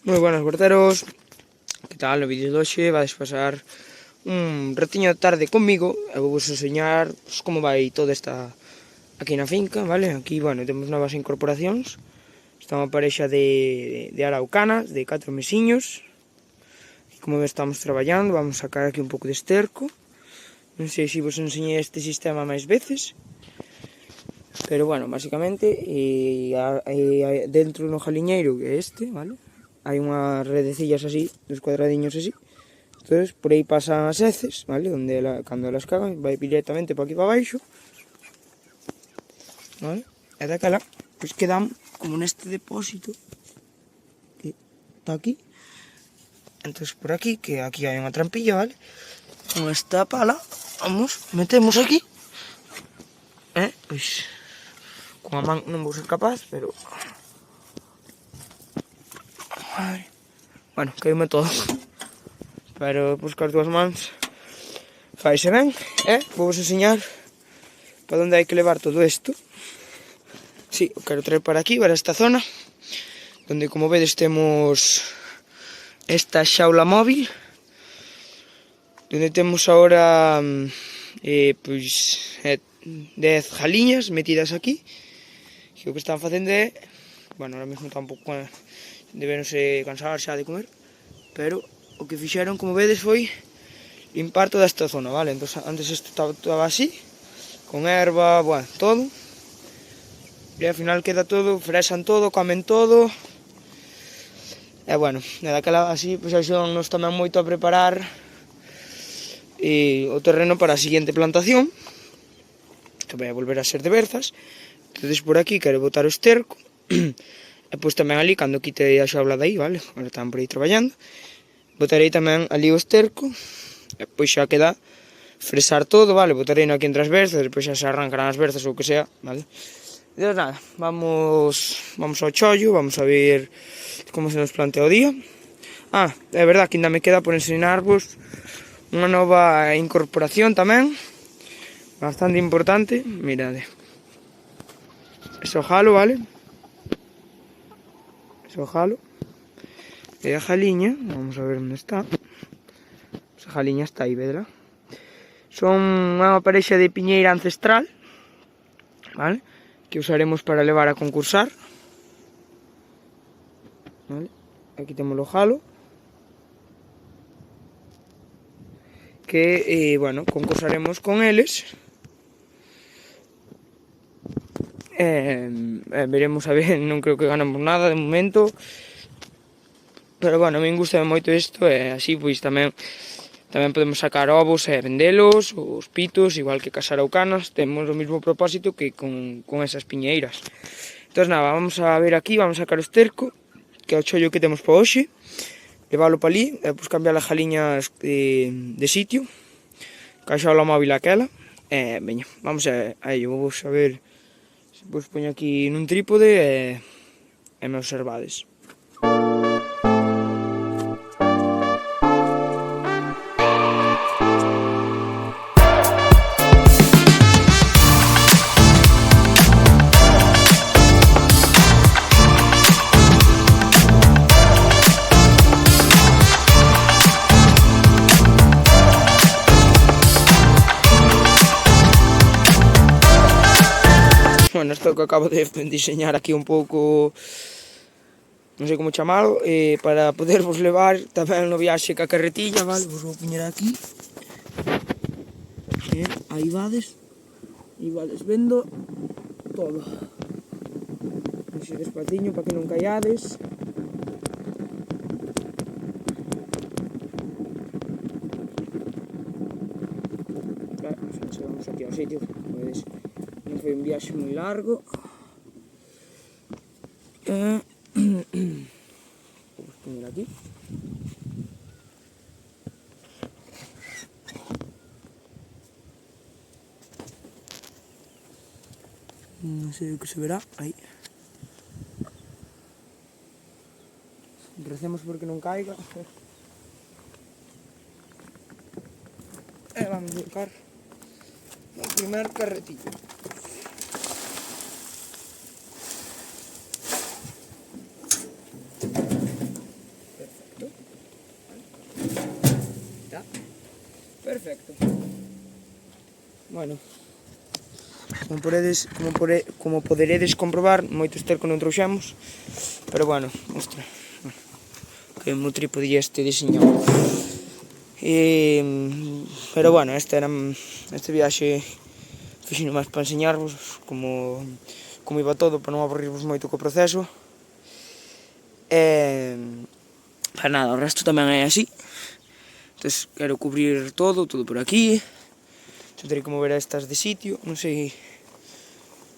Moi buenas, porteros. Que tal? No vídeo de hoxe vais pasar un ratiño de tarde comigo e vou vos enseñar pues, como vai toda esta aquí na finca, vale? Aquí, bueno, temos novas incorporacións. Está unha parexa de araucanas, de 4 mesiños. E como estamos traballando, vamos sacar aquí un pouco de esterco. Non sei se vos enseñei este sistema máis veces. Pero, bueno, basicamente, dentro no jaliñeiro que é este, vale? Hai unhas redecillas así, dos cuadradiños así. Entonces, por aí pasan as heces, vale? Cando elas cagan, vai directamente para aquí para baixo. Vale? E daquela, pois quedan como neste depósito que está aquí. Entonces, por aquí, que aquí hai unha trampilla, vale? Con esta pala, vamos, metemos aquí. Pois, con a man non vou ser capaz, pero... Ai. Bueno, caíme todo. Pero pois as dúas mans faise ben, vou vos enseñar para onde hai que levar todo isto. Si, o quero traer para aquí, para esta zona, donde como vedes temos esta xaula móvil, donde temos agora pois 10 jaliñas metidas aquí, que o que están facendo é, bueno, ahora mesmo tampouco deberonse cansar xa de comer, pero o que fixeron, como vedes, foi limpar toda esta zona, vale? Entón, antes isto estaba así, con erva, bueno, todo. E ao final queda todo, fresan todo, comen todo. E bueno, daquela así, pois axudannos tamén moito a preparar o terreno para a seguinte plantación, que vai a volver a ser de berzas. Entón, por aquí quero botar o esterco. E pois tamén ali, cando quite a xaula dai, vale? Agora están por aí traballando. Botarei tamén ali o esterco. E pois xa queda fresar todo, vale? Botarei aquí entre as berzas, depois xa se arrancarán as berzas ou o que sea, vale? Entón nada, vamos ao chollo, vamos a ver como se nos plantea o día. É verdad que ainda me queda por ensinarvos unha nova incorporación tamén, bastante importante, mirade. Ese o jalo, vale? Ese o jalo. E a jaliña, vamos a ver onde está. Esa jaliña está aí, vedela. Son unha parexa de piñeira ancestral, vale? Que usaremos para levar a concursar, vale? Aquí temos o jalo, que, bueno, concursaremos con eles. Veremos a ver, non creo que ganamos nada de momento, pero bueno, a min gusta moito isto, e así pois tamén podemos sacar ovos e vendelos, os pitos, igual que cas araucanas, temos o mesmo propósito que con esas piñeiras. Entón nada, vamos a ver aquí, vamos a sacar o esterco, que é o chollo que temos para hoxe, leválo para ali, e depois cambiar as jaliñas de sitio, caixalo a móvil aquela, e veña, vamos a ello, vamos a ver se vos poño aquí nun trípode e me observades. Bueno, isto que acabo de diseñar aquí un pouco, non sei como chamalo, para podervos levar tamén no viaxe ca carretilla, vale? Vos vou poñer aquí. Aí vades vendo todo. Así despaciño para que non caiades. Chegamos aquí ao sitio, pois non foi un viaxe moi largo. Vamos poñer aquí. Non sei o que se verá, aí. Recemos porque non caiga. E vamos buscar o primer carretillo. perfecto. Bueno, como poderedes comprobar, moito esterco non trouxemos, pero bueno, ostra, que mo trípode este diseñado. Pero bueno, este viaxe fixino máis para enseñarvos como iba todo, para non aburrirvos moito co proceso. Para nada, o resto tamén é así. Entón, quero cubrir todo por aquí. Terei que mover estas de sitio, non sei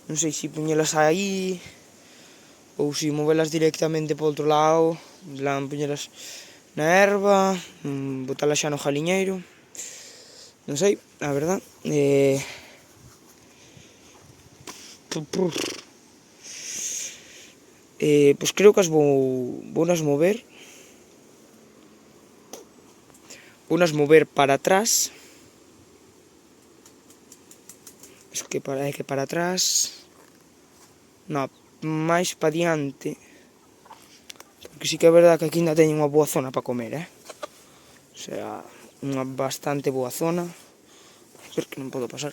se poñelas aí ou se movelas directamente para outro lado, en plan poñelas na erva, botalas xa no jaliñeiro, non sei, a verdad. Pois creo que as vounas mover para atrás. Es que para atrás, no, máis para diante, porque sí que é verdad que aquí ainda teño unha boa zona para comer, o sea, unha bastante boa zona. Pero que non podo pasar.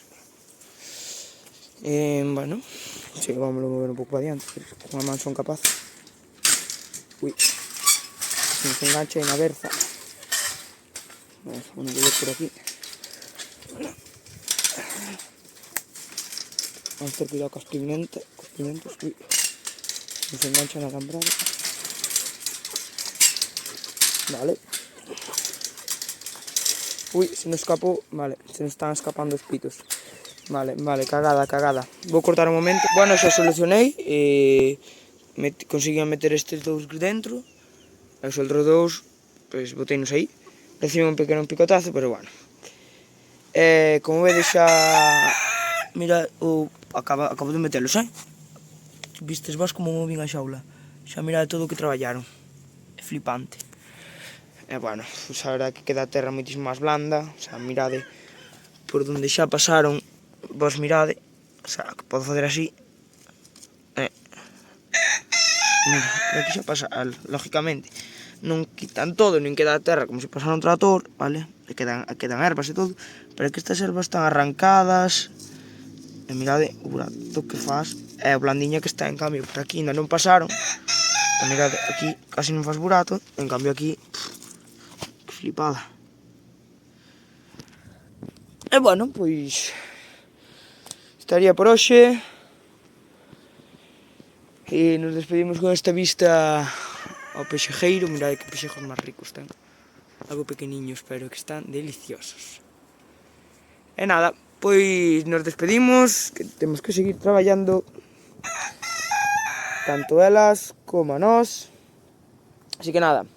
Bueno, sí, vámonos mover un pouco para diante, con a man son capaz. Ui, se nos engancha aí na berza. Vamos a ver por aquí. Vamos a ter cuidado cos pimientos. Ui, se nos engancha na alambrada. Vale. Ui, se nos escapou, vale, se nos están escapando os pitos. Vale, cagada. Vou cortar un momento. Bueno, xa solucionei. Conseguían meter estes dous dentro. E os outros dous, pois, boteinos aí. Reciben un pequeno picotazo, pero bueno. Como vedes xa... Mira, acabo de metelos, Vistes vos como movin a xaula. Xa mirade todo o que traballaron. É flipante. Bueno, pues a verdade que queda a terra moitísimo máis blanda. O sea, mirade por donde xa pasaron. Vos mirade. O sea, que podo facer así. Mira, por aquí xa pasa, lógicamente. Non quitan todo, nin queda a terra como se pasara un trator, vale? E quedan ervas e todo. Pero que estas ervas están arrancadas. E mirade o burato que faz. E o blandiña que está, en cambio, por aquí ainda non pasaron. E mirade, aquí casi non faz burato. En cambio aquí, que flipada. E bueno, pois... estaría por hoxe. E nos despedimos con esta vista ao pexejeiro. Mirade que pexejos máis ricos ten. Algo pequeniños, pero que están deliciosos. E nada, pois nos despedimos, que temos que seguir traballando, tanto elas como a nós. Así que nada,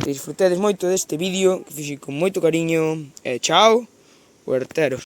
que disfrutedes moito deste vídeo, que fixei con moito cariño, e chao, huerteros.